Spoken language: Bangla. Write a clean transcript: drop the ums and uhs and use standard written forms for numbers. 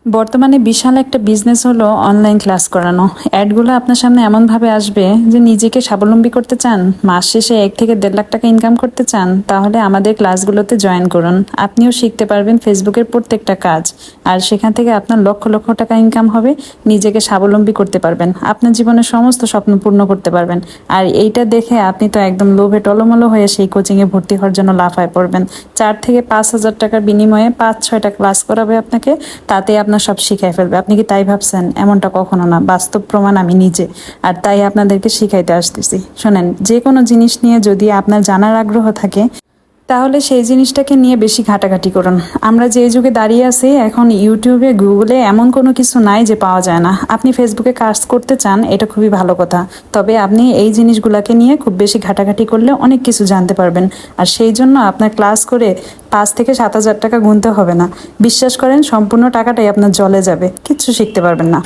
বর্তমানে বিশাল একটা বিজনেস হলো অনলাইন ক্লাস করানো। অ্যাডগুলো আপনার সামনে এমনভাবে আসবে যে নিজেকে স্বাবলম্বী করতে চান, মাস শেষে 1 থেকে 1.5 লাখ টাকা ইনকাম করতে চান, তাহলে আমাদের ক্লাসগুলোতে জয়েন করুন। আপনিও শিখতে পারবেন ফেসবুকের প্রত্যেকটা কাজ, আর সেখান থেকে আপনার লক্ষ লক্ষ টাকা ইনকাম হবে। নিজেকে স্বাবলম্বী করতে পারবেন, আপনার জীবনের সমস্ত স্বপ্ন পূর্ণ করতে পারবেন। আর এইটা দেখে আপনি তো একদম লোভে টলমলো হয়ে সেই কোচিংয়ে ভর্তি হওয়ার জন্য লাফায় পড়বেন। 4 থেকে 5 হাজার টাকার বিনিময়ে 5-6টা ক্লাস করাবে আপনাকে, তাতে আপনার সব শিখাই ফেলবে। আপনি কি তাই ভাবছেন? এমনটা কখনো না, বাস্তব প্রমাণ আমি নিজে। আর তাই আপনাদেরকে শিখাইতে আসতেছি। শোনেন, যে কোনো জিনিস নিয়ে যদি আপনার জানার আগ্রহ থাকে, তাহলে সেই জিনিসটাকে নিয়ে বেশি ঘাটাঘাটি করুন। আমরা যে যুগে দাঁড়িয়ে আছি, এখন ইউটিউবে গুগলে এমন কোনো কিছু নাই যে পাওয়া যায় না। আপনি ফেসবুকে কাজ করতে চান, এটা খুবই ভালো কথা। তবে আপনি এই জিনিসগুলোকে নিয়ে খুব বেশি ঘাটাঘাটি করলে অনেক কিছু জানতে পারবেন। আর সেই জন্য আপনার ক্লাস করে 5 থেকে 7 হাজার টাকা গুনতে হবে না। বিশ্বাস করেন, সম্পূর্ণ টাকাটাই আপনার জলে যাবে, কিচ্ছু শিখতে পারবেন না।